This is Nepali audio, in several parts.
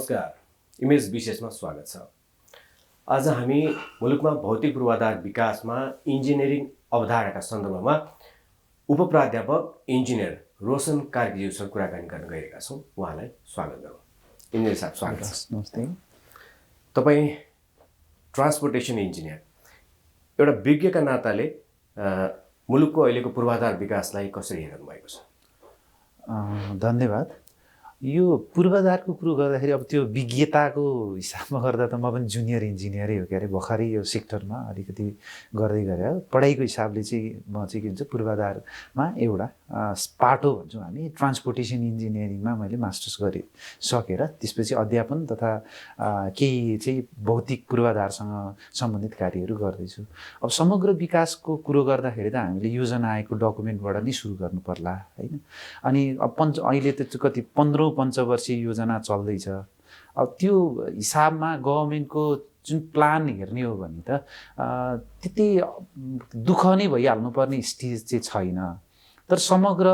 नमस्कार, इमेज विशेषमा स्वागत छ। आज हामी मुलुकमा भौतिक पूर्वाधार विकासमा इन्जिनियरिङ अवधारणाका सन्दर्भमा उपप्राध्यापक इन्जिनियर रोशन कार्कीज्यूसँग कुराकानी गर्न गइरहेका छौँ। उहाँलाई स्वागत गरौँ। इन्जिनियर साहब स्वागत छ। नमस्ते। तपाईँ ट्रान्सपोर्टेसन इन्जिनियर, एउटा विज्ञका नाताले मुलुकको अहिलेको पूर्वाधार विकासलाई कसरी हेर्नु भएको छ? धन्यवाद। यो पूर्वाधारको कुरो गर्दाखेरि अब त्यो विज्ञताको हिसाबमा गर्दा त म पनि जुनियर इन्जिनियरै हो, के अरे भर्खरै यो सेक्टरमा अलिकति गर्दै गरे हो। पढाइको हिसाबले चाहिँ म चाहिँ के भन्छ पूर्वाधारमा एउटा पार्ट हो भन्छौँ हामी। ट्रान्सपोर्टेसन इन्जिनियरिङमा मैले मास्टर्स गरिसकेर त्यसपछि अध्यापन तथा केही चाहिँ भौतिक पूर्वाधारसँग सम्बन्धित कार्यहरू गर्दैछु। अब समग्र विकासको कुरो गर्दाखेरि त हामीले योजना आएको डकुमेन्टबाट नै सुरु गर्नु पर्ला हैन। अनि अब अहिले त कति 15औं पञ्चवर्षीय योजना चल्दैछ। अब त्यो हिसाबमा गभर्मेन्टको जुन प्लान हेर्ने हो भने त त्यति दुःख नै भइहाल्नुपर्ने स्टेज चाहिँ छैन। तर समग्र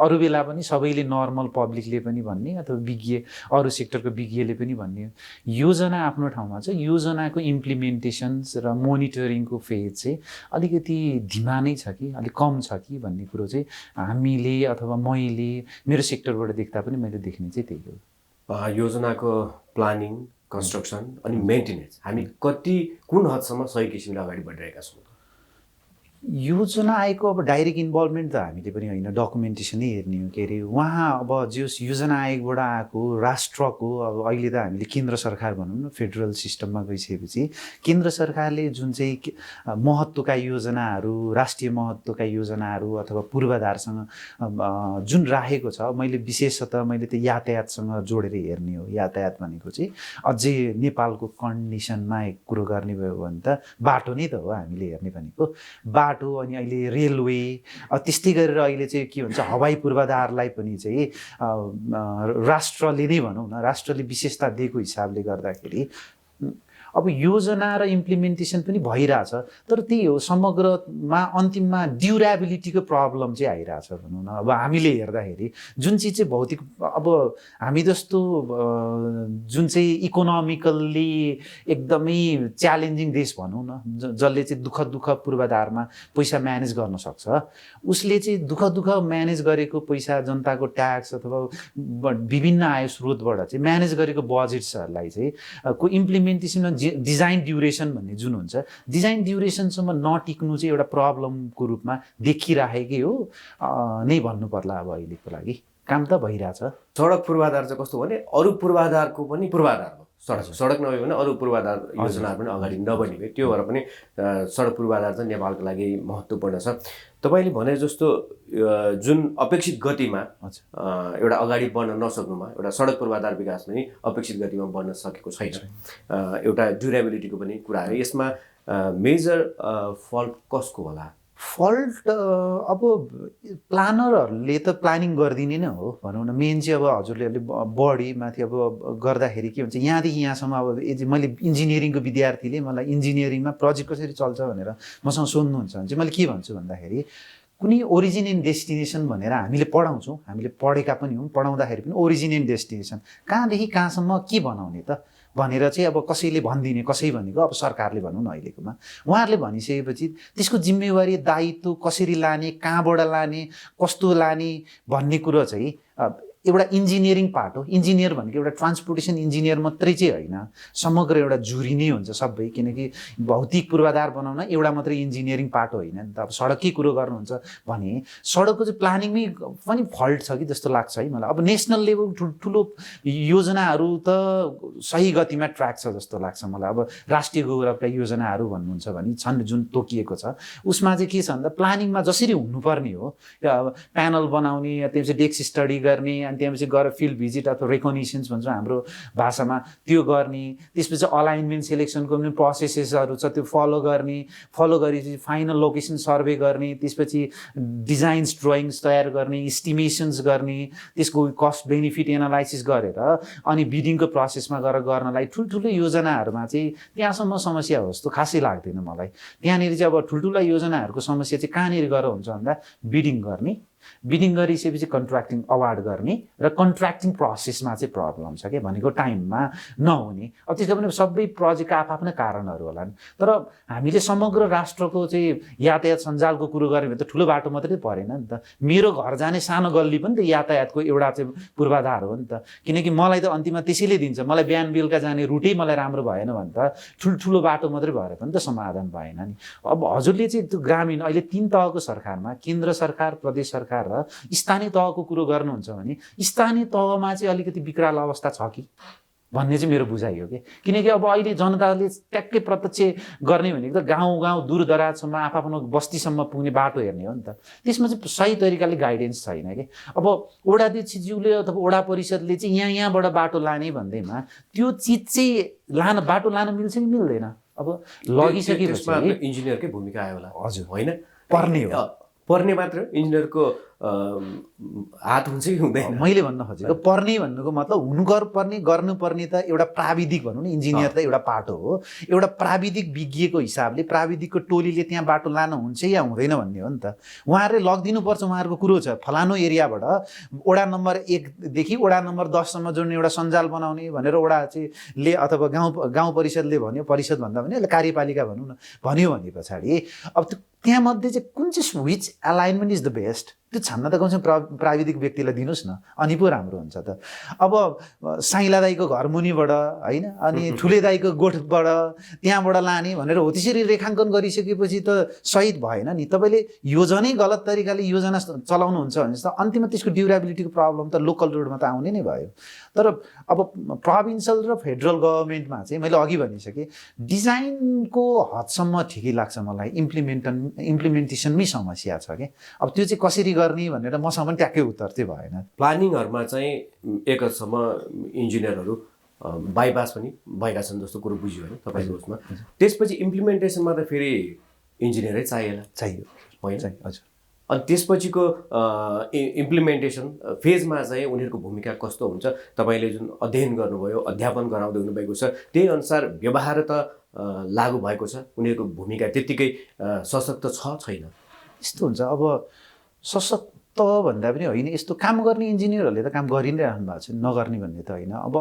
अरू बेला पनि सबैले नर्मल पब्लिकले पनि भन्ने अथवा विज्ञ अरू सेक्टरको विज्ञले पनि भन्ने योजना आफ्नो ठाउँमा छ। योजनाको इम्प्लिमेन्टेसन्स र मोनिटरिङको फेज चाहिँ अलिकति धिमा नै छ कि अलिक कम छ कि भन्ने कुरो चाहिँ हामीले अथवा मैले मेरो सेक्टरबाट देख्दा पनि मैले देख्ने चाहिँ त्यही हो। योजनाको प्लानिङ, कन्स्ट्रक्सन अनि मेन्टेनेन्स हामी कुन हदसम्म सही किसिमले अगाडि बढिरहेका छौँ? योजना आएको अब डाइरेक्ट इन्भल्भमेन्ट त हामीले पनि होइन, डकुमेन्टेसनै हेर्ने हो। के अरे उहाँ अब जो योजना आयोगबाट आएको राष्ट्रको अब अहिले त हामीले केन्द्र सरकार भनौँ न, फेडरल सिस्टममा गइसकेपछि केन्द्र सरकारले जुन चाहिँ महत्त्वका योजनाहरू, राष्ट्रिय महत्त्वका योजनाहरू अथवा पूर्वाधारसँग जुन राखेको छ, मैले विशेषतः मैले त यातायातसँग जोडेर हेर्ने हो। यातायात भनेको चाहिँ अझै नेपालको कन्डिसनमा कुरो गर्ने भयो भने त बाटो नै त हो हामीले हेर्ने भनेको। बाटो अनि अहिले रेलवे त्यस्तै गरेर अहिले चाहिँ के भन्छ हवाई पूर्वाधारलाई पनि चाहिँ राष्ट्रले नै भनौँ न, राष्ट्रले विशेषता दिएको हिसाबले गर्दाखेरि अब योजना र इम्प्लिमेन्टेसन पनि भइरहेछ। तर त्यही हो, समग्रमा अन्तिममा ड्युरेबिलिटीको प्रब्लम चाहिँ आइरहेछ भनौँ न। अब हामीले हेर्दाखेरि जुन चिज चाहिँ भौतिक, अब हामी जस्तो जुन चाहिँ इकोनोमिकल्ली एकदमै च्यालेन्जिङ देश भनौँ न, जसले चाहिँ दुःख पूर्वाधारमा पैसा म्यानेज गर्न सक्छ, उसले चाहिँ दुःख म्यानेज गरेको पैसा, जनताको ट्याक्स अथवा विभिन्न आय स्रोतबाट चाहिँ म्यानेज गरेको बजेट्सहरूलाई चाहिँ को इम्प्लिमेन्टेसनमा डिजाइन ड्युरेसन भन्ने जुन हुन्छ, डिजाइन ड्युरेसनसम्म नटिक्नु चाहिँ एउटा प्रब्लमको रूपमा देखिराखेकै हो नै भन्नु पर्ला। अब अहिलेको लागि काम त भइरहेछ। सडक पूर्वाधार चाहिँ कस्तो भने अरू पूर्वाधारको पनि पूर्वाधार हो। सडक नभए भने अरू पूर्वाधार योजनाहरू पनि अगाडि नबनिवे, त्यो भएर पनि सडक पूर्वाधार चाहिँ नेपालको लागि महत्त्वपूर्ण छ। तपाईँले भने जस्तो जुन अपेक्षित गतिमा एउटा अगाडि बढ्न नसक्नुमा एउटा सडक पूर्वाधार विकास पनि अपेक्षित गतिमा बढ्न सकेको छैन। एउटा ड्युरेबिलिटीको पनि कुरा हो। यसमा मेजर फल्ट कसको होला? फल्ट अब प्लानरहरूले त प्लानिङ गरिदिने नै हो भनौँ न। मेन चाहिँ अब हजुरले अलिक बढी माथि अब गर्दाखेरि के हुन्छ, यहाँदेखि यहाँसम्म अब मैले इन्जिनियरिङको विद्यार्थीले मलाई इन्जिनियरिङमा प्रोजेक्ट कसरी चल्छ भनेर मसँग सोध्नुहुन्छ भने चाहिँ मैले के भन्छु भन्दाखेरि कुनै ओरिजिन एन्ड डेस्टिनेसन भनेर हामीले पढाउँछौँ, हामीले पढेका पनि हौँ, पढाउँदाखेरि पनि ओरिजिन एन्ड डेस्टिनेसन कहाँदेखि कहाँसम्म के बनाउने त भनेर चाहिँ अब कसैले भनिदिने, कसै भनेको अब सरकारले भनौँ न अहिलेकोमा, उहाँहरूले भनिसकेपछि त्यसको जिम्मेवारी दायित्व कसरी लाने, कहाँबाट लाने, कस्तो लाने भन्ने कुरो चाहिँ एउटा इन्जिनियरिङ पार्ट हो। इन्जिनियर भनेको एउटा ट्रान्सपोर्टेसन इन्जिनियर मात्रै चाहिँ होइन, समग्र एउटा जुरी नै हुन्छ सबै। किनकि भौतिक पूर्वाधार बनाउन एउटा मात्रै इन्जिनियरिङ पार्ट होइन नि त। अब सडककै कुरो गर्नुहुन्छ भने सडकको चाहिँ प्लानिङमै पनि फल्ट छ कि जस्तो लाग्छ है मलाई। अब नेसनल लेभल ठुल्ठुलो योजनाहरू त सही गतिमा ट्र्याक छ जस्तो लाग्छ मलाई। अब राष्ट्रिय गौरवका योजनाहरू भन्नुहुन्छ भने छन् जुन तोकिएको छ, उसमा चाहिँ के छ भन्दा प्लानिङमा जसरी हुनुपर्ने हो, प्यानल बनाउने, त्यसपछि डेस्क स्टडी गर्ने, अनि त्यसपछि गएर फिल्ड भिजिट अथवा रेकग्निसन्स भन्छ हाम्रो भाषामा, त्यो गर्ने, त्यसपछि अलाइनमेन्ट सेलेक्सनको पनि प्रोसेसेसहरू छ त्यो फलो गर्ने, फलो गरेपछि फाइनल लोकेसन सर्वे गर्ने, त्यसपछि डिजाइन्स ड्रइङ्स तयार गर्ने, इस्टिमेसन्स गर्ने, त्यसको कस्ट बेनिफिट एनालाइसिस गरेर अनि बिडिङको प्रोसेसमा गएर गर्नलाई ठुल्ठुलो योजनाहरूमा चाहिँ त्यहाँसम्म समस्या हो जस्तो खासै लाग्दैन मलाई। त्यहाँनिर चाहिँ अब ठुल्ठुला योजनाहरूको समस्या चाहिँ कहाँनिर गएर हुन्छ भन्दा बिडिङ गर्ने, बिडिङ गरिसकेपछि कन्ट्र्याक्टिङ अवार्ड गर्ने र कन्ट्र्याक्टिङ प्रोसेसमा चाहिँ प्रब्लम छ क्या, भनेको टाइममा नहुने। अब त्यसको पनि सबै प्रोजेक्टका आफ्नै कारणहरू होला नि। तर हामीले समग्र राष्ट्रको चाहिँ यातायात सञ्जालको कुरो गऱ्यो भने त ठुलो बाटो मात्रै परेन नि त, मेरो घर जाने सानो गल्ली पनि त यातायातको एउटा चाहिँ पूर्वाधार हो नि त। किनकि मलाई त अन्तिममा त्यसैले दिन्छ, मलाई बिहान बेलुका जाने रुटै मलाई राम्रो भएन भने त ठुल्ठुलो बाटो मात्रै भएर पनि त समाधान भएन नि। अब हजुरले चाहिँ त्यो ग्रामीण अहिले 3 तहको सरकारमा, केन्द्र सरकार, प्रदेश सरकार र स्थानीय तहको कुरो गर्नुहुन्छ भने स्थानीय तहमा चाहिँ अलिकति विकराल अवस्था छ कि भन्ने चाहिँ मेरो बुझाइ हो कि। किनकि अब अहिले जनताले ट्याक्कै प्रत्यक्ष गर्ने भनेको त गाउँ गाउँ दूरदराजसम्म आफ्नो बस्तीसम्म पुग्ने बाटो हेर्ने हो नि त। त्यसमा चाहिँ सही तरिकाले गाइडेन्स छैन कि। अब वडाध्यक्षज्यूले अथवा वडा परिषदले चाहिँ यहाँबाट बाटो लाने भन्दैमा त्यो चिज चाहिँ बाटो लान मिल्छ कि मिल्दैन? अब लगिसकेपछि इन्जिनियरकै भूमिका आयो होला। हजुर, होइन पर्ने हो, पर्ने मात्र इन्जिनियरको हात हुन्छ कि हुँदैन? मैले भन्न खोजेको पर्ने भन्नुको मतलब गर्नुपर्ने त एउटा प्राविधिक भनौँ न, इन्जिनियर त एउटा पाटो हो। एउटा प्राविधिक विज्ञको हिसाबले प्राविधिकको टोलीले त्यहाँ बाटो लानु हुन्छ या हुँदैन भन्ने हो नि त। उहाँहरूले लगिदिनुपर्छ, उहाँहरूको कुरो छ। फलानु एरियाबाट वडा नम्बर 1 देखि वडा नम्बर 10 सम्म जोड्ने एउटा सञ्जाल बनाउने भनेर वडा चाहिँ ले अथवा गाउँ परिषदले भन्यो, परिषद भन्दा पनि कार्यपालिका भनौँ न, भन्यो भने पछाडि अब त्यहाँ मध्ये चाहिँ कुन चाहिँ which alignment is the best त्यो छान्न त कमसेकम प्राविधिक व्यक्तिलाई दिनुहोस् न, अनि पो राम्रो हुन्छ त। अब साइला दाईको घर मुनिबाट होइन, अनि ठुले दाईको गोठबाट त्यहाँबाट लाने भनेर हो त्यसरी रेखाङ्कन गरिसकेपछि त सही भएन नि। तपाईँले योजनै गलत तरिकाले योजना चलाउनुहुन्छ भने त अन्तिममा त्यसको ड्युरेबिलिटीको प्रब्लम त लोकल रोडमा त आउने नै भयो। तर अब प्रोभिन्सियल र फेडरल गभर्मेन्टमा चाहिँ मैले अघि भनिसकेँ, डिजाइनको हदसम्म ठिकै लाग्छ मलाई, इम्प्लिमेन्टेसनमै समस्या छ क्या। अब त्यो चाहिँ कसरी गर्ने भनेर मसँग पनि ट्याक्कै उत्तर चाहिँ भएन। प्लानिङहरूमा चाहिँ एक हदसम्म इन्जिनियरहरू बाइपास पनि भएका छन् जस्तो कुरो बुझ्यो होइन तपाईँको उसमा। त्यसपछि इम्प्लिमेन्टेसनमा त फेरि इन्जिनियरै चाहियो होइन? हजुर। अनि त्यसपछिको इम्प्लिमेन्टेसन फेजमा चाहिँ उनीहरूको भूमिका कस्तो हुन्छ? तपाईँले जुन अध्ययन गर्नुभयो, अध्यापन गराउँदै हुनुभएको छ, त्यही अनुसार व्यवहार त लागू भएको छ, उनीहरूको भूमिका त्यत्तिकै सशक्त छ छैन? यस्तो हुन्छ, अब सशक्त भन्दा पनि होइन, यस्तो काम गर्ने इन्जिनियरहरूले त काम गरि नै राख्नु भएको छ, नगर्ने भन्ने त होइन। अब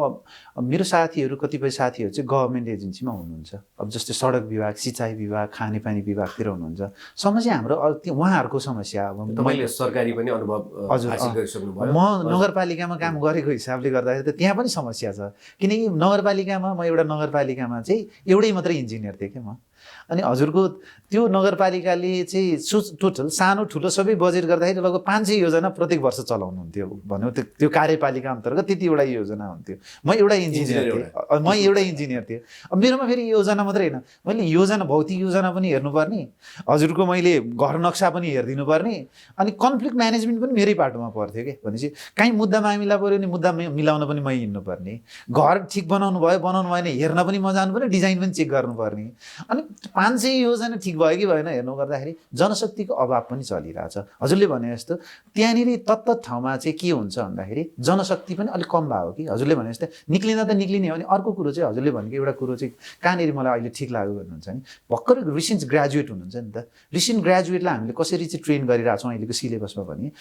मेरो साथीहरू, कतिपय साथीहरू चाहिँ गभर्मेन्ट एजेन्सीमा हुनुहुन्छ, अब जस्तै सडक विभाग, सिँचाइ विभाग, खानेपानी विभागतिर हुनुहुन्छ। समस्या हाम्रो उहाँहरूको समस्या। अब मैले सरकारी पनि अनुभव हासिल गरिसक्नुभयो। म नगरपालिकामा काम गरेको हिसाबले गर्दाखेरि त त्यहाँ पनि समस्या छ। किनकि नगरपालिकामा म एउटा नगरपालिकामा चाहिँ एउटै मात्रै इन्जिनियर थिएँ क्या म। अनि हजुरको त्यो नगरपालिकाले चाहिँ टोटल सानो ठुलो सबै बजेट गर्दाखेरि लगभग 500 योजना प्रत्येक वर्ष चलाउनुहुन्थ्यो भन्यो। त्यो कार्यपालिका अन्तर्गत त्यतिवटा योजना हुन्थ्यो। म एउटा इन्जिनियर थिएँ। अब मेरोमा फेरि योजना मात्रै होइन, मैले योजना, भौतिक योजना पनि हेर्नुपर्ने, हजुरको मैले घर नक्सा पनि हेरिदिनु पर्ने, अनि कन्फ्लिक्ट म्यानेजमेन्ट पनि मेरै पाटोमा पर्थ्यो कि। भनेपछि काहीँ मुद्दा मामिला पऱ्यो भने मुद्दा मिलाउन पनि मै हिँड्नुपर्ने, घर ठिक बनाउनु भएन हेर्न पनि म जानु पर्ने, डिजाइन पनि चेक गर्नुपर्ने। अनि 500 योजना ठिक भयो कि भएन हेर्नु गर्दाखेरि जनशक्तिको अभाव पनि चलिरहेछ। हजुरले भने जस्तो त्यहाँनिर तत्त ठाउँमा चाहिँ के हुन्छ भन्दाखेरि जनशक्ति पनि अलिक कम भयो कि। हजुरले भने जस्तै निक्लिँदा त निक्लिने हो। अनि अर्को कुरो चाहिँ हजुरले भनेको एउटा कुरो चाहिँ कहाँनिर मलाई अहिले ठिक लाग्यो भन्नुहुन्छ नि, भर्खर रिसेन्ट ग्रेजुएट हुनुहुन्छ नि त, रिसेन्ट ग्रेजुएटलाई हामीले कसरी चाहिँ ट्रेन गरिरहेछौँ अहिलेको सिलेबसमा भने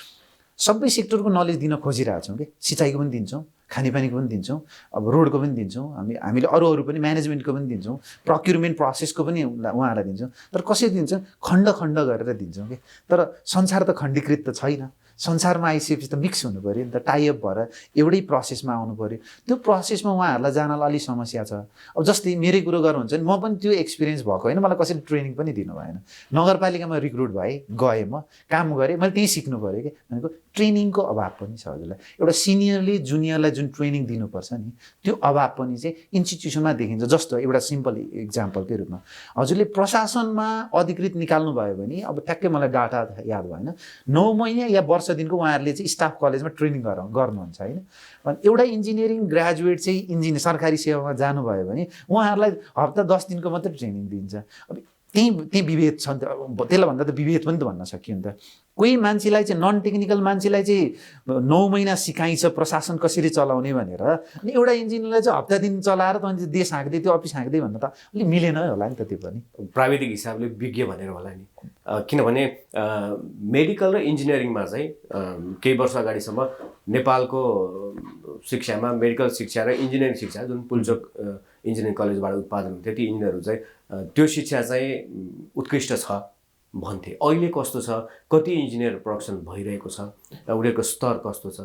सबै सेक्टरको नलेज दिन खोजिरहेछौँ कि। सिँचाइको पनि दिन्छौँ, खानेपानीको पनि दिन्छौँ, अब रोडको पनि दिन्छौँ, हामीले अरू पनि म्यानेजमेन्टको पनि दिन्छौँ, प्रोक्युरमेन्ट प्रोसेसको पनि उहाँहरूलाई दिन्छौँ। तर कसरी दिन्छौँ? खण्ड खण्ड गरेर दिन्छौँ कि। तर संसार त खण्डीकृत त छैन। संसारमा आइसकेपछि त मिक्स हुनु पऱ्यो नि त, टाइअप भएर एउटै प्रोसेसमा आउनु पऱ्यो। त्यो प्रोसेसमा उहाँहरूलाई जानलाई अलिक समस्या छ। अब जस्तै मेरै कुरो गर्नुहुन्छ भने म पनि त्यो एक्सपिरियन्स भएको होइन, मलाई कसैले ट्रेनिङ पनि दिनु भएन। नगरपालिकामा रिक्रुट भएँ, गएँ, म काम गरेँ, मैले त्यहीँ सिक्नु पऱ्यो कि। भनेको ट्रेनिङको अभाव पनि छ हजुरलाई। एउटा सिनियरले जुनियरलाई जुन ट्रेनिङ दिनुपर्छ नि, त्यो अभाव पनि चाहिँ इन्स्टिट्युसनमा देखिन्छ। जस्तो एउटा सिम्पल इक्जाम्पलकै रूपमा हजुरले प्रशासनमा अधिकृत निकाल्नु भयो भने, अब ठ्याक्कै मलाई डाटा याद भएन, 9 महिना या वर्ष दिनको उहाँहरूले चाहिँ स्टाफ कलेजमा ट्रेनिङ गर्नुहुन्छ होइन। एउटा इन्जिनियरिङ ग्रेजुएट चाहिँ सरकारी सेवामा जानुभयो भने उहाँहरूलाई हप्ता 10 दिनको मात्रै ट्रेनिङ दिन्छ। अब त्यही विभेद छ नि त, त्यसलाई भन्दा त विभेद पनि त भन्न सकियो नि त। कोही मान्छेलाई चाहिँ नन टेक्निकल मान्छेलाई चाहिँ 9 महिना सिकाइन्छ प्रशासन कसरी चलाउने भनेर, अनि एउटा इन्जिनियरलाई चाहिँ हप्ता दिन चलाएर त देश हाँक्दै त्यो अफिस हाँक्दै भन्दा त अलिक मिलेन होला नि त। त्यो पनि प्राविधिक हिसाबले विज्ञ भनेर होला नि। किनभने मेडिकल र इन्जिनियरिङमा चाहिँ केही वर्ष अगाडिसम्म नेपालको शिक्षामा मेडिकल शिक्षा र इन्जिनियरिङ शिक्षा जुन पुल्चोक इन्जिनियरिङ कलेजबाट उत्पादन हुन्थ्यो ती इन्जिनियरहरू चाहिँ त्यो शिक्षा चाहिँ उत्कृष्ट छ भन्थे। अहिले कस्तो छ, कति इन्जिनियर प्रोडक्सन भइरहेको छ, उनीहरूको स्तर कस्तो छ?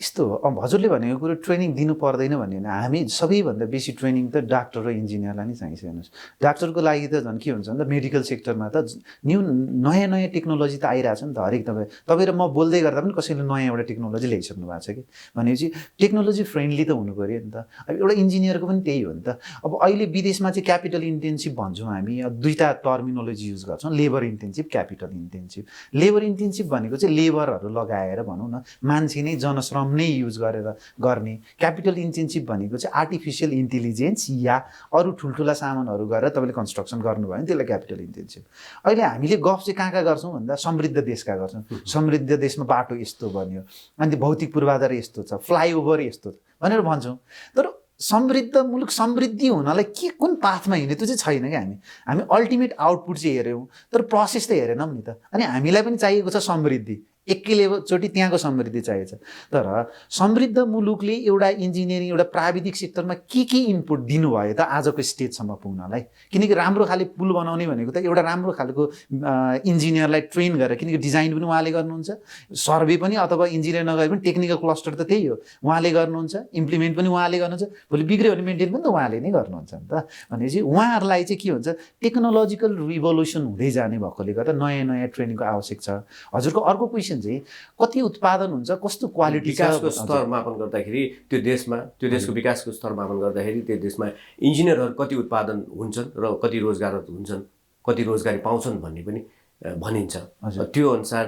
यस्तो हो, अब हजुरले भनेको कुरो ट्रेनिङ दिनु पर्दैन भन्ने होइन। हामी सबैभन्दा बेसी ट्रेनिङ त डाक्टर र इन्जिनियरलाई नै चाहिन्छ। हेर्नुहोस्, डाक्टरको लागि त झन् के हुन्छ भने त मेडिकल सेक्टरमा त नयाँ नयाँ टेक्नोलोजी त आइरहेछ नि त। हरेक तपाईँ र म बोल्दै गर्दा पनि कसैले नयाँ एउटा टेक्नोलोजी ल्याइसक्नु भएको छ कि भनेपछि टेक्नोलोजी फ्रेन्डली त हुनु पऱ्यो नि त। अब एउटा इन्जिनियरको पनि त्यही हो नि त। अब अहिले विदेशमा चाहिँ क्यापिटल इन्टेन्सिभ भन्छौँ हामी, दुईवटा टर्मिनोलोजी युज गर्छौँ, labour intensive, capital intensive. Labour intensive भनेको चाहिँ लेबरहरू लगाएर भनौँ न, मान्छे नै जनश्रम नै युज गरेर गर्ने। क्यापिटल इन्टेन्सिभ भनेको चाहिँ आर्टिफिसियल इन्टेलिजेन्स या अरू ठुल्ठुला सामानहरू गरेर तपाईँले कन्स्ट्रक्सन गर्नुभयो भने त्यसलाई क्यापिटल इन्टेन्सिभ। अहिले हामीले गफ चाहिँ कहाँ गर्छौँ भन्दा समृद्ध देशका गर्छौँ। समृद्ध देशमा बाटो यस्तो बन्यो, अनि भौतिक पूर्वाधार यस्तो छ, फ्लाइओभर यस्तो छ भनेर भन्छौँ। तर समृद्ध मुलुक समृद्धि हुनलाई के कुन पाथमा हिँड्ने त्यो चाहिँ छैन क्या। हामी अल्टिमेट आउटपुट चाहिँ हेऱ्यौँ तर प्रोसेस त हेरेनौँ नि त। अनि हामीलाई पनि चाहिएको छ समृद्धि, एकै लेभलचोटि त्यहाँको समृद्धि चाहिएको छ। तर समृद्ध मुलुकले एउटा इन्जिनियरिङ एउटा प्राविधिक सेक्टरमा के इनपुट दिनुभयो त आजको स्टेजसम्म पुग्नलाई? किनकि राम्रो खाले पुल बनाउने भनेको त एउटा राम्रो खालको इन्जिनियरलाई ट्रेन गरेर, किनकि डिजाइन पनि उहाँले गर्नुहुन्छ, सर्वे पनि अथवा इन्जिनियर नगरे पनि टेक्निकल क्लस्टर त त्यही हो, उहाँले गर्नुहुन्छ, इम्प्लिमेन्ट पनि उहाँले गर्नुहुन्छ, भोलि बिग्रियो भने मेन्टेन पनि त उहाँले नै गर्नुहुन्छ नि त। भनेपछि उहाँहरूलाई चाहिँ के हुन्छ, टेक्नोलोजिकल रिभोल्युसन हुँदै जाने भएकोले गर्दा नयाँ नयाँ ट्रेनिङको आवश्यक छ। हजुरको अर्को क्वेसन चाहिँ कति उत्पादन हुन्छ, कस्तो क्वालिटी, विकासको स्तर मापन गर्दाखेरि त्यो देशको विकासको स्तर मापन गर्दाखेरि त्यो देशमा इन्जिनियरहरू कति उत्पादन हुन्छन् र कति रोजगारहरू हुन्छन्, कति रोजगारी पाउँछन् भन्ने पनि भनिन्छ। त्यो अनुसार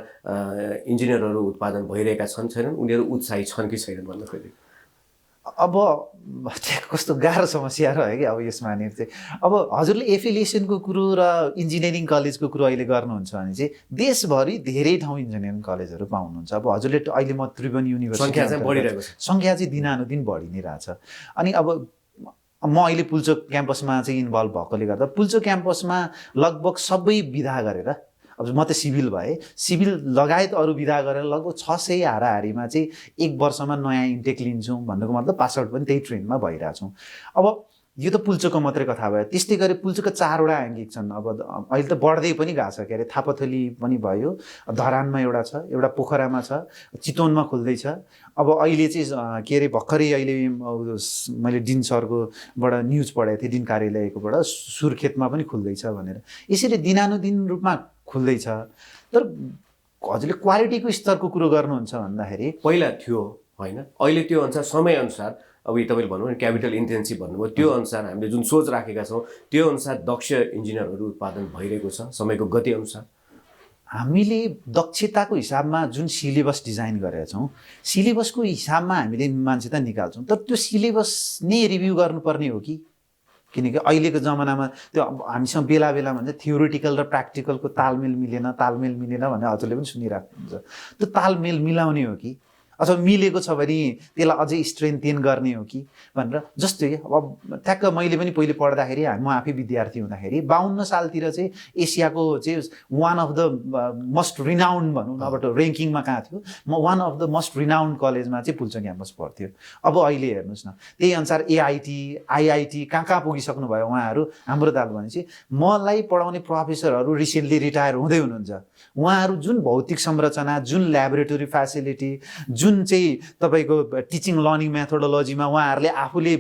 इन्जिनियरहरू उत्पादन भइरहेका छन् छैनन्, उनीहरू उत्साही छन् कि छैनन् भन्दा खोजेको। अब कस्तो गाह्रो समस्या रह्यो कि अब यसमा चाहिँ। अब हजुरले एफिलिएसनको कुरो र इन्जिनियरिङ कलेजको कुरो अहिले गर्नुहुन्छ भने चाहिँ देशभरि धेरै ठाउँ इन्जिनियरिङ कलेजहरू पाउनुहुन्छ। अब हजुरले अहिले म त्रिभुवन युनिभर्सिटी सङ्ख्या चाहिँ दिनानुदिन बढी नै रहेछ। अनि अब म अहिले पुल्चोक क्याम्पसमा चाहिँ इन्भल्भ भएकोले गर्दा पुल्चोक क्याम्पसमा लगभग सबै विधा गरेर, अब म त सिभिल भएँ, सिभिल लगायत अरू विधा गरेर लगभग 600 हाराहारीमा चाहिँ एक वर्षमा नयाँ इन्टेक लिन्छौँ। भन्नुको मतलब पास आउट पनि त्यही ट्रेनमा भइरहेछौँ। अब यो त पुल्चोकको मात्रै कथा भयो। त्यस्तै गरी पुल्चोकका 4वटा आङ्गिक छन्। अब अहिले त बढ्दै पनि गएको छ, के अरे थापाथली पनि भयो, धरानमा एउटा छ, एउटा पोखरामा छ, चितवनमा खोल्दैछ। अब अहिले चाहिँ के अरे भर्खरै अहिले मैले डिन सरकोबाट न्युज पढेको थिएँ, डिन कार्यालयकोबाट सुर्खेतमा पनि खुल्दैछ भनेर। यसरी दिनानुदिन रूपमा खुल्दैछ। तर हजुरले क्वालिटीको स्तरको कुरो गर्नुहुन्छ भन्दाखेरि पहिला थियो होइन, अहिले त्यो अनुसार समयअनुसार अब तपाईँले भन्नुभयो नि क्यापिटल इन्टेन्सिभ भन्नुभयो, त्यो अनुसार हामीले जुन सोच राखेका छौँ त्यो अनुसार दक्ष इन्जिनियरहरू उत्पादन भइरहेको छ समयको गति अनुसार। हामीले दक्षताको हिसाबमा जुन सिलेबस डिजाइन गरेका छौँ, सिलेबसको हिसाबमा हामीले मान्छे त निकाल्छौँ, तर त्यो सिलेबस नै रिभ्यू गर्नुपर्ने हो कि? किनकि अहिलेको जमानामा त्यो हामीसँग बेला भन्छ थ्योरिटिकल र प्र्याक्टिकलको तालमेल मिलेन भनेर हजुरले पनि सुनिराख्नुहुन्छ। त्यो तालमेल मिलाउने हो कि अथवा मिलेको छ भने त्यसलाई अझै स्ट्रेन्थेन गर्ने हो कि भनेर। जस्तै अब ठ्याक्क मैले पनि पहिले पढ्दाखेरि, म आफै विद्यार्थी हुँदाखेरि 52 सालतिर चाहिँ एसियाको चाहिँ one of the most renowned भनौँ, अब ऱ्याङ्किङमा कहाँ थियो, म one of the most renowned कलेजमा चाहिँ पुल्चोक क्याम्पस पढ्थ्यो। अब अहिले हेर्नुहोस् न, त्यही अनुसार एआइटी आइआइटी कहाँ पुगिसक्नु भयो उहाँहरू। हाम्रो दाल भनेपछि मलाई पढाउने प्रोफेसरहरू रिसेन्टली रिटायर हुँदै हुनुहुन्छ। उहाँहरू जुन भौतिक संरचना, जुन ल्याबोरेटरी फेसिलिटी, जुन चाहिँ तपाईँको टिचिङ लर्निङ मेथोडोलोजीमा उहाँहरूले आफूले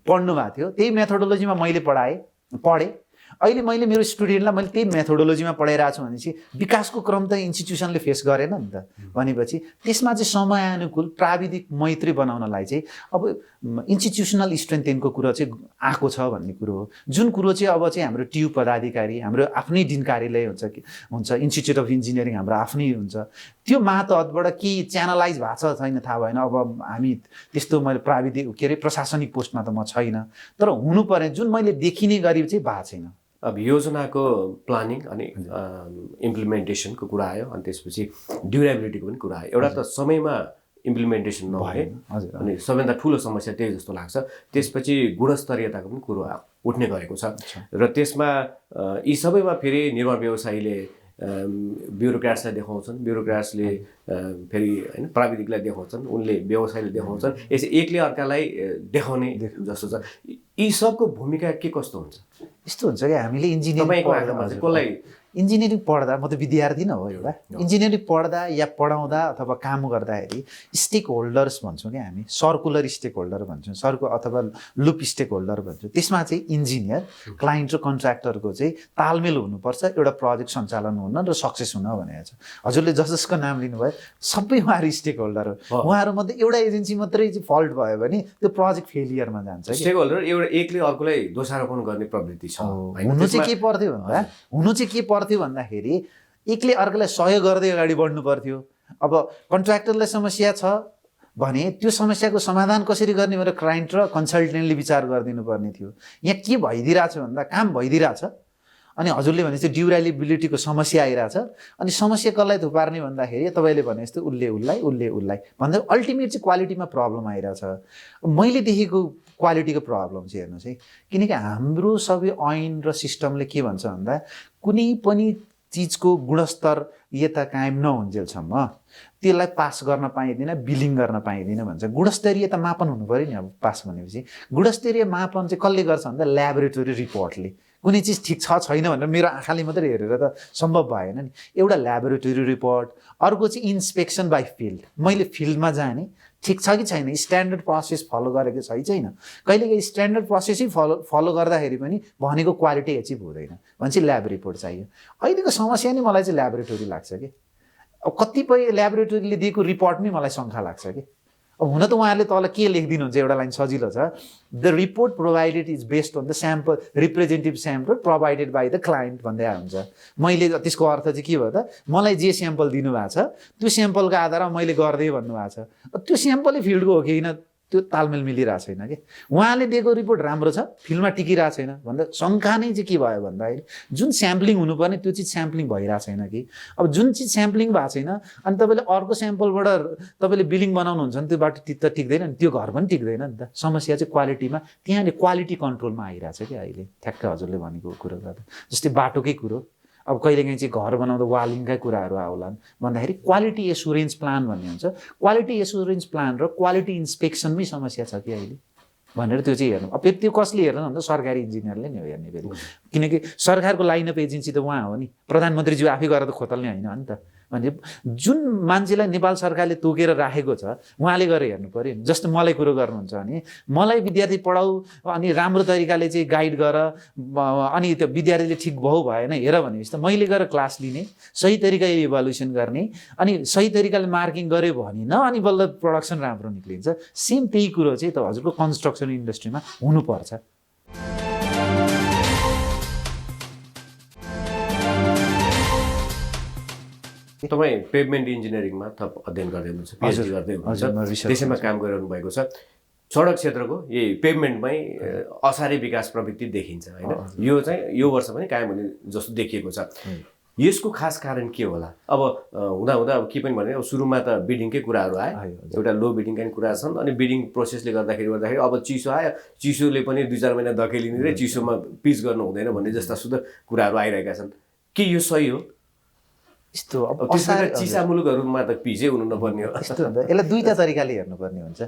पढ्नु भएको थियो, त्यही मेथोडोलोजीमा मैले पढेँ। अहिले मैले मेरो स्टुडेन्टलाई मैले त्यही मेथोडोलोजीमा पढाइरहेको छु भनेपछि विकासको क्रम त इन्स्टिट्युसनले फेस गरेन नि त। भनेपछि त्यसमा चाहिँ समयानुकूल प्राविधिक मैत्री बनाउनलाई चाहिँ अब इन्स्टिट्युसनल स्ट्रेन्थेनको कुरो चाहिँ आएको छ भन्ने कुरो हो। जुन कुरो चाहिँ अब चाहिँ हाम्रो ट्यु पदाधिकारी, हाम्रो आफ्नै डिन कार्यालय हुन्छ इन्स्टिच्युट अफ इन्जिनियरिङ हाम्रो आफ्नै हुन्छ, त्यो मातहतबाट के च्यानलाइज भएको छ छैन थाहा भएन। अब हामी त्यस्तो मैले प्राविधिक के अरे प्रशासनिक पोस्टमा त म छैन, तर हुनु पर्ने जुन मैले देखिने गरी चाहिँ भएको छैन। अब योजनाको प्लानिङ अनि इम्प्लिमेन्टेसनको कुरा आयो, अनि त्यसपछि ड्युरेबिलिटीको पनि कुरा आयो। एउटा त समयमा इम्प्लिमेन्टेसन नभए अनि सबैभन्दा ठुलो समस्या त्यही जस्तो लाग्छ। त्यसपछि गुणस्तरीयताको पनि कुरो उठ्ने गरेको छ र त्यसमा यी सबैमा फेरि निर्माण व्यवसायीले ब्युरोक्राट्सलाई देखाउँछन्, ब्युरोक्राट्सले फेरि होइन प्राविधिकलाई देखाउँछन्, उनले व्यवसायले देखाउँछन्, यसै एकले अर्कालाई देखाउने जस्तो छ। यी सबको भूमिका के कस्तो हुन्छ? यस्तो हुन्छ कि हामीले इन्जिनियरिङ तपाईँको आँखामा चाहिँ कसलाई इन्जिनियरिङ पढ्दा, म त विद्यार्थी नै हो एउटा, इन्जिनियरिङ पढ्दा या पढाउँदा अथवा काम गर्दाखेरि स्टेक होल्डर्स भन्छौँ कि हामी, सर्कुलर स्टेक होल्डर भन्छौँ, अथवा लुप स्टेक होल्डर भन्छौँ। त्यसमा चाहिँ इन्जिनियर, क्लाइन्ट र कन्ट्र्याक्टरको चाहिँ तालमेल हुनुपर्छ एउटा प्रोजेक्ट सञ्चालन हुन र सक्सेस हुन भनेको छ। हजुरले जसको नाम लिनुभयो सबै उहाँहरू स्टेक होल्डर हो। उहाँहरूमध्ये एउटा एजेन्सी मात्रै चाहिँ फल्ट भयो भने त्यो प्रोजेक्ट फेलियरमा जान्छ। स्टेक होल्डर एउटा एकले अर्कोलाई दोषारोपण गर्ने प्रवृत्ति छ। हुनु चाहिँ के पर्थ्यो भन्दाखेरि एकले अर्कोलाई सहयोग गर्दै अगाडि बढ्नु पर्थ्यो। अब कन्ट्र्याक्टरलाई समस्या छ भने त्यो समस्याको समाधान कसरी गर्ने भनेर क्लाइन्ट र कन्सल्टेन्टले विचार गरिदिनु पर्ने थियो। यहाँ के भइदिरहेछ भन्दा काम भइदिरहेछ अनि हजुरले भने चाहिँ ड्युरेबिलिटीको समस्या आइरहेछ अनि समस्या कसलाई थुपार्ने भन्दाखेरि तपाईँले भने जस्तो उसले उसलाई भन्दा अल्टिमेट चाहिँ क्वालिटीमा प्रब्लम आइरहेछ। मैले देखेको क्वालिटीको प्रब्लम चाहिँ हेर्नुहोस् है, किनकि हाम्रो सबै ऐन र सिस्टमले के भन्छ भन्दा कुनै पनि चिजको गुणस्तर यता कायम नहुन्जेलसम्म त्यसलाई पास गर्न पाइँदैन, बिलिङ गर्न पाइँदैन भन्छ। गुणस्तरीय त मापन हुनु पऱ्यो नि। अब पास भनेपछि गुणस्तरीय मापन चाहिँ कसले गर्छ भन्दा ल्याबोरेटरी रिपोर्टले। कुनै चिज ठिक छ छैन भनेर मेरो आँखाले मात्रै हेरेर त सम्भव भएन नि। एउटा ल्याबोरेटरी रिपोर्ट, अर्को चाहिँ इन्सपेक्सन बाई फिल्ड। मैले फिल्डमा जाने ठिक छ कि छैन, स्ट्यान्डर्ड प्रोसेस फलो गरेको छ कि छैन। कहिलेकाहीँ स्ट्यान्डर्ड प्रोसेसै फलो गर्दाखेरि पनि भनेको क्वालिटी एचिभ हुँदैन भनेपछि ल्याब रिपोर्ट चाहियो। अहिलेको समस्या नै मलाई चाहिँ ल्याबोरेटरी लाग्छ कि अब कतिपय ल्याबोरेटरीले दिएको रिपोर्ट नै मलाई शङ्का लाग्छ कि अब हुन त उहाँहरूले तल के लेखिदिनुहुन्छ एउटा लाइन सजिलो छ, the report provided is based on the sample representative sample provided by the client भन्दै हुन्छ। मैले त्यसको अर्थ चाहिँ के भयो त, मलाई जे स्याम्पल दिनुभएको छ त्यो स्याम्पलको आधारमा मैले गरिदिएँ भन्नुभएको छ। त्यो स्याम्पलै फिल्डको हो कि होइन त्यो तालमेल मिलिरहेको छैन कि। उहाँले दिएको रिपोर्ट राम्रो छ, फिल्डमा टिकिरहेको छैन भन्दा शङ्का नै चाहिँ के भयो भन्दाखेरि जुन स्याम्पलिङ हुनुपर्ने त्यो चिज स्याम्पलिङ भइरहेको छैन कि। अब जुन चिज स्याम्पलिङ भएको छैन अनि तपाईँले अर्को स्याम्पलबाट तपाईँले बिलिङ बनाउनुहुन्छ भने त्यो बाटो त टिक्दैन नि, त्यो घर पनि टिक्दैन नि त। समस्या चाहिँ क्वालिटीमा, त्यहाँले क्वालिटी कन्ट्रोलमा आइरहेछ कि अहिले। ठ्याक्क हजुरले भनेको कुरो गर्दा जस्तै बाटोकै कुरो, अब कहिलेकाहीँ चाहिँ घर बनाउँदा वालिङकै कुराहरू आउलान् भन्दाखेरि क्वालिटी एसुरेन्स प्लान भन्ने हुन्छ। क्वालिटी एसुरेन्स प्लान र क्वालिटी इन्सपेक्सनमै समस्या छ कि अहिले भनेर त्यो चाहिँ हेर्नु। अब त्यो कसले हेर्नु भन्दा सरकारी इन्जिनियरले नै हो हेर्ने फेरि, किनकि सरकारको लाइन अफ एजेन्सी त उहाँ हो नि, प्रधानमन्त्रीज्यू आफै गरेर त खोतल्ने होइन नि त। भने जुन मान्छेलाई नेपाल सरकारले तोकेर राखेको छ उहाँले गएर हेर्नु पऱ्यो नि। जस्तो मलाई कुरो गर्नुहुन्छ भने मलाई विद्यार्थी पढाऊ अनि राम्रो तरिकाले चाहिँ गाइड गर अनि त्यो विद्यार्थीले ठिक भयो भएन हेर भनेपछि त मैले गएर क्लास लिने, सही तरिकाले इभ्यालुएसन गर्ने अनि सही तरिकाले मार्किङ गऱ्यो भने न अनि बल्ल प्रोडक्सन राम्रो निक्लिन्छ। सेम त्यही कुरो चाहिँ त हजुरको कन्स्ट्रक्सन इन्डस्ट्रीमा हुनुपर्छ। तपाईँ पेभमेन्ट इन्जिनियरिङमा थप अध्ययन गर्दै हुनुहुन्छ, पिएचडी गर्दै हुनुहुन्छ, त्यसैमा काम गरिरहनु भएको छ। सडक क्षेत्रको यही पेभमेन्टमै असारे विकास प्रवृत्ति देखिन्छ होइन। यो चाहिँ यो वर्ष पनि कायम हुने जस्तो देखिएको छ। यसको खास कारण के होला? अब हुँदा अब के पनि भने अब सुरुमा त बिडिङकै कुराहरू आयो, एउटा लो बिडिङका कुरा छन् अनि बिडिङ प्रोसेसले गर्दाखेरि अब चिसो आयो, चिसोले पनि 2-4 महिना धकेलिने र चिसोमा पिच गर्नु हुँदैन भन्ने जस्ता सुधा कुराहरू आइरहेका छन्। के यो सही हो? यस्तो अब चिसा मुलुकहरूमा त पिजै हुनु नपर्ने हो। यस्तो हुन्छ, यसलाई दुईवटा तरिकाले हेर्नुपर्ने हुन्छ।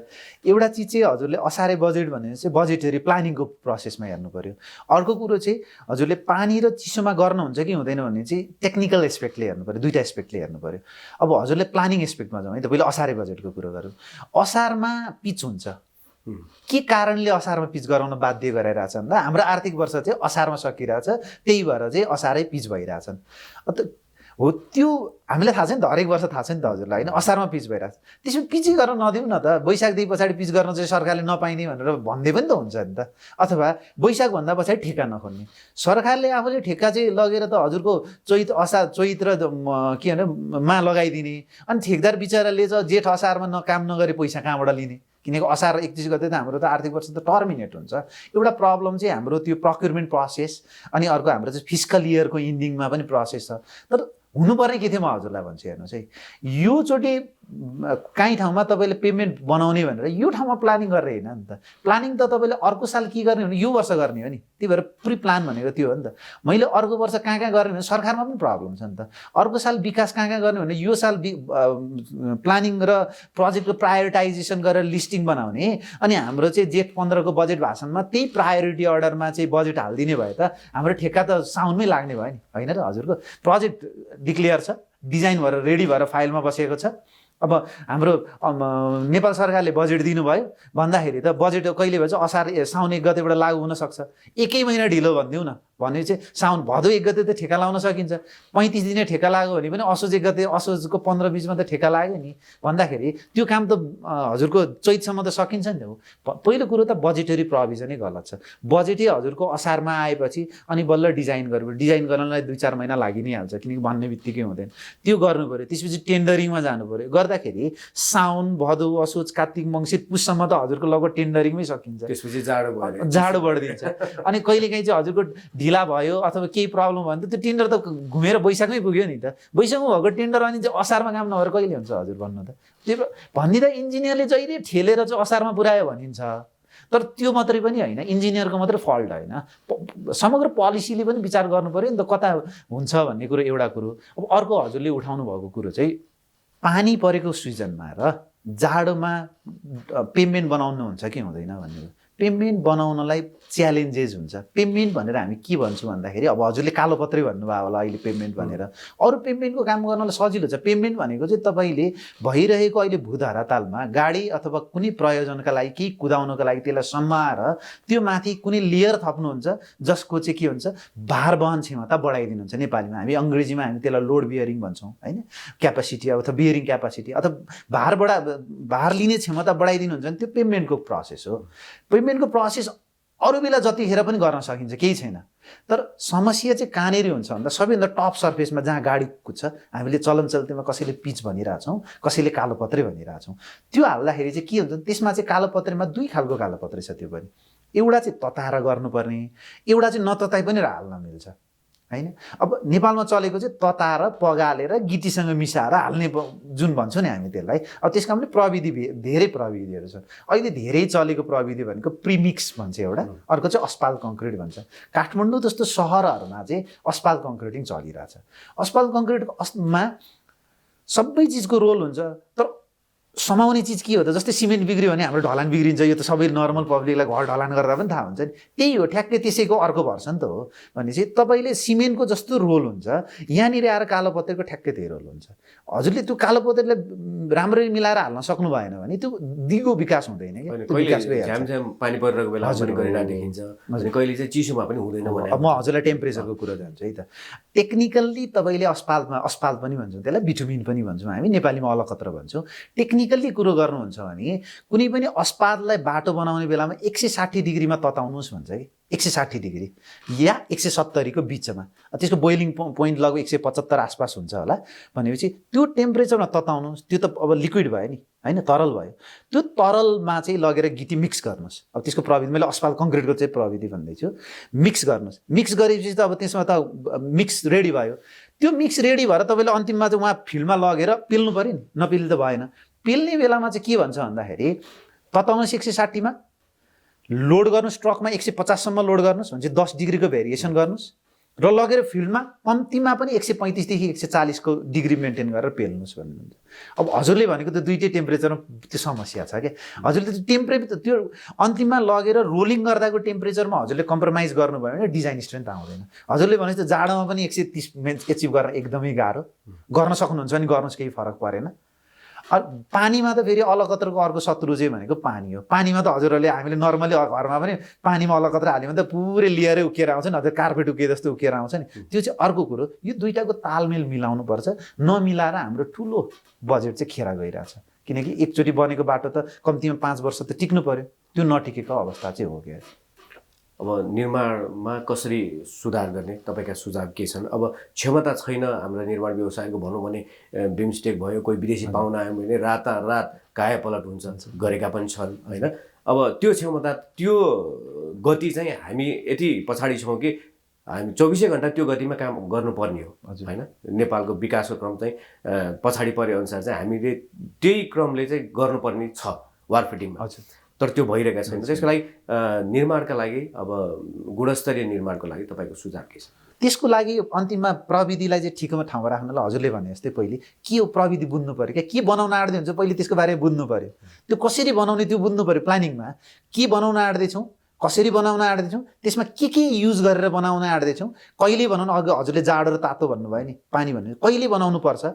एउटा चिज चाहिँ हजुरले असारे बजेट भने चाहिँ बजेटरी प्लानिङको प्रोसेसमा हेर्नु पर्यो। अर्को कुरो चाहिँ हजुरले पानी र चिसोमा गर्नुहुन्छ कि हुँदैन भन्ने चाहिँ टेक्निकल एस्पेक्टले हेर्नु पर्यो, दुईवटा एस्पेक्टले हेर्नु पर्यो। अब हजुरले प्लानिङ एस्पेक्टमा जाउँ है त, पहिले असारे बजेटको कुरो गरौँ। असारमा पिच हुन्छ, के कारणले असारमा पिच गराउन बाध्य गराइरहेछ भन्दा हाम्रो आर्थिक वर्ष चाहिँ असारमा सकिरहेछ, त्यही भएर चाहिँ असारै पिच भइरहेछन् हो। त्यो हामीलाई थाहा छ नि त, हरेक वर्ष थाहा छ नि त हजुरलाई होइन, असारमा पिच भइरहेछ। त्यसमा पिचै गर्न नदिउँ न त, वैशाखदेखि पछाडि पिच गर्न चाहिँ सरकारले नपाइने भनेर भन्दै पनि त हुन्छ नि त। अथवा वैशाखभन्दा पछाडि ठेक्का नखोल्ने, सरकारले आफूले ठेक्का चाहिँ लगेर त हजुरको चैत र के भने मा लगाइदिने अनि ठेकदार बिचराले चाहिँ जेठ असारमा काम नगरे पैसा कहाँबाट लिने, किनकि असार 31 गते त हाम्रो त आर्थिक वर्ष त टर्मिनेट हुन्छ। एउटा प्रब्लम चाहिँ हाम्रो त्यो प्रोक्युरमेन्ट प्रोसेस अनि अर्को हाम्रो चाहिँ फिस्कल इयरको इन्डिङमा पनि प्रोसेस छ। तर हुनुपर्ने के थियो म हजुरलाई भन्छु हेर्नुहोस् है, योचोटि काहीँ ठाउँमा तपाईँले पेमेन्ट बनाउने भनेर यो ठाउँमा प्लानिङ गरेर होइन नि त। प्लानिङ त तपाईँले अर्को साल के गर्ने भने यो वर्ष गर्ने हो नि। त्यही भएर प्री प्लान भनेको त्यो हो नि त। मैले अर्को वर्ष कहाँ कहाँ गर्ने भने सरकारमा पनि प्रब्लम छ नि त। अर्को साल विकास कहाँ कहाँ गर्ने भने यो साल प्लानिङ र प्रोजेक्टको प्रायोरिटाइजेसन गरेर लिस्टिङ बनाउने, अनि हाम्रो चाहिँ जेठ 15 को बजेट भाषणमा त्यही प्रायोरिटी अर्डरमा चाहिँ बजेट हालिदिने भए त हाम्रो ठेक्का त साउनमै लाग्ने भयो नि, होइन र? हजुरको प्रोजेक्ट डिक्लेयर छ, डिजाइन भएर रेडी भएर फाइलमा बसेको छ। अब हाम्रो नेपाल सरकारले बजेट दिनुभयो भन्दाखेरि त बजेट कहिले भन्छ असार साउन 1 गतेबाट लागू हुनसक्छ। 1 महिना ढिलो भनिदिउँ न भने चाहिँ साउन भदौ 1 गते त ठेका लाउन सकिन्छ। 35 दिने ठेका लाग्यो भने पनि असोज 1 गते, असोजको 15-20मा त ठेका लाग्यो नि भन्दाखेरि त्यो काम त हजुरको चैतसम्म त सकिन्छ नि त। पहिलो कुरो त बजेटरी प्रोभिजनै गलत छ। बजेटै हजुरको असारमा आएपछि अनि बल्ल डिजाइन गर्नु, डिजाइन गर्नलाई 2-4 महिना लागि नै हाल्छ, किनकि भन्ने बित्तिकै हुँदैन। त्यो गर्नु पऱ्यो, त्यसपछि टेन्डरिङमा जानु पऱ्यो। गर्दाखेरि साउन भदौ असोज कार्तिक मङ्सिर पुससम्म त हजुरको लगभग टेन्डरिङमै सकिन्छ। त्यसपछि जाडो बढिदिन्छ। अनि कहिलेकाहीँ चाहिँ हजुरको ढिला भयो अथवा केही प्रब्लम भयो भने त त्यो टेन्डर त घुमेर वैशाखमै पुग्यो नि त। वैशाखमा भएको टेन्डर अनि चाहिँ असारमा काम नभएर कहिले हुन्छ हजुर भन्नु त? त्यो भनिदिँदा इन्जिनियरले जहिले ठेलेर चाहिँ असारमा पुऱ्यायो भनिन्छ। तर त्यो मात्रै पनि होइन, इन्जिनियरको मात्रै फल्ट होइन, समग्र पोलिसीले पनि विचार गर्नु पऱ्यो नि त कता हुन्छ भन्ने कुरो एउटा कुरो। अब अर्को हजुरले उठाउनु भएको कुरो चाहिँ पानी परेको सिजनमा र जाडोमा पेमेन्ट बनाउनु हुन्छ कि हुँदैन भन्ने। पेमेन्ट बनाउनलाई च्यालेन्जेस हुन्छ। पेमेन्ट भनेर हामी के भन्छौँ भन्दाखेरि अब हजुरले कालोपत्रै भन्नुभयो होला अहिले पेमेन्ट भनेर। अरू पेमेन्टको काम गर्नलाई सजिलो छ। पेमेन्ट भनेको चाहिँ तपाईँले भइरहेको अहिले भूधरातलमा गाडी अथवा कुनै प्रयोजनका लागि केही कुदाउनको लागि त्यसलाई सम्माएर त्यो माथि कुनै लेयर थप्नुहुन्छ जसको चाहिँ के हुन्छ भार वहन क्षमता बढाइदिनुहुन्छ। नेपालीमा हामी, अङ्ग्रेजीमा हामी त्यसलाई लोड बियरिङ भन्छौँ, होइन? क्यापासिटी अथवा बियरिङ क्यापासिटी अथवा भार लिने क्षमता बढाइदिनुहुन्छ नि, त्यो पेमेन्टको प्रोसेस हो। पेमेन्टको प्रोसेस अरू बेला जतिखेर पनि गर्न सकिन्छ, केही छैन। तर समस्या चाहिँ कहाँनिर हुन्छ भन्दा सबैभन्दा टप सर्फेसमा जहाँ गाडी कुद्छ, हामीले चलनचल्तीमा कसैले पिच भनिरहेछौँ, कसैले कालोपत्रे भनिरहेछौँ। त्यो हाल्दाखेरि चाहिँ के हुन्छ त्यसमा चाहिँ कालोपत्रेमा 2 खालको कालोपत्रे छ। त्यो पनि एउटा चाहिँ तताएर गर्नुपर्ने, एउटा चाहिँ नतताई पनि हाल्न मिल्छ, होइन? अब नेपालमा चलेको चाहिँ तताएर पगालेर गिटीसँग मिसाएर हाल्ने जुन भन्छौँ नि हामी त्यसलाई। अब त्यसका पनि प्रविधि धेरै प्रविधिहरू छन्। अहिले धेरै चलेको प्रविधि भनेको प्रिमिक्स भन्छ एउटा, अर्को चाहिँ अस्पाल्ट कङ्क्रिट भन्छ। काठमाडौँ जस्तो सहरहरूमा चाहिँ अस्पाल्ट कङ्क्रिटिङ चलिरहेछ। अस्पाल्ट कङ्क्रिटमा सबै चिजको रोल हुन्छ, तर समाउने चिज के हो त? जस्तै सिमेन्ट बिग्रियो भने हाम्रो ढलान बिग्रिन्छ। यो त सबै नर्मल पब्लिकलाई घर ढलान गर्दा पनि थाहा हुन्छ नि। त्यही हो, ठ्याक्कै त्यसैको अर्को भर्सन त हो। भनेपछि तपाईँले सिमेन्टको जस्तो रोल हुन्छ यहाँनिर आएर कालोपत्रेको ठ्याक्कै त्यही रोल हुन्छ। हजुरले त्यो कालोपत्रेलाई राम्ररी मिलाएर हाल्न सक्नु भएन भने त्यो दिगो विकास हुँदैन कि। झ्याम पानी परिरहेको बेला पनि गरिरहेको देखिन्छ, अनि कहिले चाहिँ चिसोमा पनि हुँदैन भने। अब म हजुरलाई टेम्परेचरको कुरा जान्छु है त। टेक्निकल्ली तपाईँले अस्पाल्ट पनि भन्छौँ, त्यसलाई बिटुमिन पनि भन्छौँ हामी, नेपालीमा अलकत्र भन्छौँ। टेक्निकल्ली कुरो गर्नुहुन्छ भने कुनै पनि अस्पातलाई बाटो बनाउने बेलामा 160 डिग्रीमा तताउनुहोस् भन्छ कि। 160 डिग्री या 170 को बिचमा। त्यसको बोइलिङ पोइन्ट लगभग 175 आसपास हुन्छ होला। भनेपछि त्यो टेम्परेचरमा तताउनुहोस्। त्यो त अब लिक्विड भयो नि, होइन? तरल भयो। त्यो तरलमा चाहिँ लगेर गिटी मिक्स गर्नुहोस्। अब त्यसको प्रविधि मैले अस्पाल्ट कङ्क्रिटको चाहिँ प्रविधि भन्दैछु। मिक्स गर्नुहोस्। मिक्स गरेपछि त अब त्यसमा त मिक्स रेडी भयो। त्यो मिक्स रेडी भएर तपाईँले अन्तिममा चाहिँ उहाँ फिल्डमा लगेर पिल्नु पऱ्यो नि, नपिल्नु त भएन। पिल्ने बेलामा चाहिँ के भन्छ भन्दाखेरि तताउनुहोस् 160 मा, लोड गर्नुहोस् ट्रकमा 150 सम्म लोड गर्नुहोस् भने चाहिँ 10 डिग्रीको भेरिएसन गर्नुहोस् र लगेर फिल्डमा कम्तीमा पनि 135 देखि 140 को डिग्री मेन्टेन गरेर पेल्नुहोस् भन्नुहुन्छ। अब हजुरले भनेको त दुईटै टेम्परेचरमा त्यो समस्या छ क्या। हजुरले त्यो अन्तिममा लगेर रोलिङ गर्दाको टेम्परेचरमा हजुरले कम्प्रोमाइज गर्नुभयो भने डिजाइन स्ट्रेन्थ आउँदैन। हजुरले भनेपछि त जाडोमा पनि 130 एचिभ गर्न एकदमै गाह्रो। गर्न सक्नुहुन्छ भने गर्नुहोस्, केही फरक परेन। पानीमा त फेरि अलकत्रको अर्को शत्रु चाहिँ भनेको पानी हो। पानीमा त हजुरहरूले हामीले नर्मली घरमा पनि पानीमा अलकत्र हाल्यो भने त पुरै लेयरै उकेर आउँछ नि, अझ कार्पेट उके जस्तो उकेर आउँछ नि। त्यो चाहिँ अर्को कुरो। यो दुईटाको तालमेल मिलाउनुपर्छ। नमिलाएर हाम्रो ठुलो बजेट चाहिँ खेर गइरहेछ। किनकि एकचोटि बनेको बाटो त कम्तीमा 5 वर्ष त टिक्नु पर्यो। त्यो नटिकेको अवस्था चाहिँ हो क्या। अब निर्माणमा कसरी सुधार गर्ने तपाईँका सुझाव के छन्? अब क्षमता छैन हाम्रो निर्माण व्यवसायको भनौँ भने, बिमस्टेक भयो, कोही विदेशी पाहुना आयो भने रातारात कायापलट हुन्छ, गरेका पनि छन्, होइन? अब त्यो क्षमता, त्यो गति चाहिँ हामी यति पछाडि छौँ कि हामी 24 घण्टा त्यो गतिमा काम गर्नुपर्ने हो हजुर। होइन। नेपालको विकासको क्रम चाहिँ पछाडि परे अनुसार चाहिँ हामीले त्यही क्रमले चाहिँ गर्नुपर्ने छ वारफिटिङमा, हजुर। तर त्यो भइरहेको छैन। त्यसको लागि निर्माणका लागि अब गुणस्तरीय निर्माणको लागि तपाईँको सुझाव के छ? त्यसको लागि अन्तिममा प्रविधिलाई चाहिँ ठिकमा ठाउँमा राख्नलाई हजुरले भने जस्तै पहिले के हो प्रविधि बुझ्नु पऱ्यो क्या, के बनाउन आँट्दै हुन्छ पहिले त्यसको बारेमा बुझ्नु पऱ्यो, त्यो कसरी बनाउने त्यो बुझ्नु पऱ्यो। प्लानिङमा के बनाउन आँट्दैछौँ, कसरी बनाउन आँट्दैछौँ, त्यसमा के युज गरेर बनाउन आँट्दैछौँ, कहिले बनाउनु, अघि हजुरले जाडो र तातो भन्नुभयो नि, पानी भन्नु कहिले बनाउनु पर्छ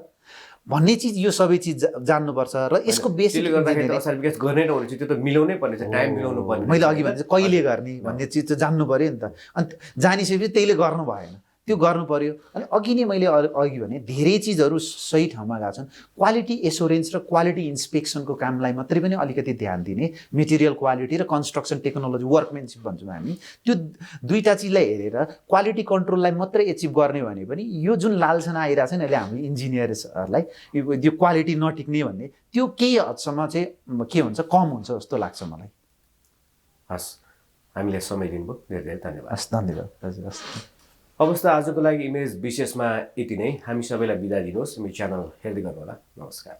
भन्ने चिज, यो सबै चिज जान्नुपर्छ। र यसको बेसिक असार विकास गर्ने नहुने त्यो त मिलाउनै पर्ने छ, टाइम मिलाउनु पर्ने। मैले अघि भने कहिले गर्ने भन्ने चिज चाहिँ जान्नु पऱ्यो नि त। अनि जानिसकेपछि त्यसले गर्नु भएन, त्यो गर्नु पऱ्यो। अनि अघि नै मैले अघि भने धेरै चिजहरू सही ठाउँमा गएको छन्। क्वालिटी एस्योरेन्स र क्वालिटी इन्सपेक्सनको कामलाई मात्रै पनि अलिकति ध्यान दिने, मेटेरियल क्वालिटी र कन्स्ट्रक्सन टेक्नोलोजी वर्कमेनसिप भन्छौँ हामी, त्यो दुईवटा चिजलाई हेरेर क्वालिटी कन्ट्रोललाई मात्रै एचिभ गर्ने भने पनि यो जुन लालसाना आइरहेको छ नि अहिले हामी इन्जिनियर्सहरूलाई यो क्वालिटी नटिक्ने भन्ने, त्यो केही हदसम्म चाहिँ के हुन्छ, कम हुन्छ जस्तो लाग्छ मलाई। हस्, हामीलाई समय दिनुभयो, धेरै धेरै धन्यवाद। हस्, धन्यवाद हजुर। हस्, अवस्था आजको लागि इमेज विशेषमा यति नै। हामी सबैलाई बिदा दिनुहोस्। मेरो च्यानल हेर्दै गर्नुहोला। नमस्कार।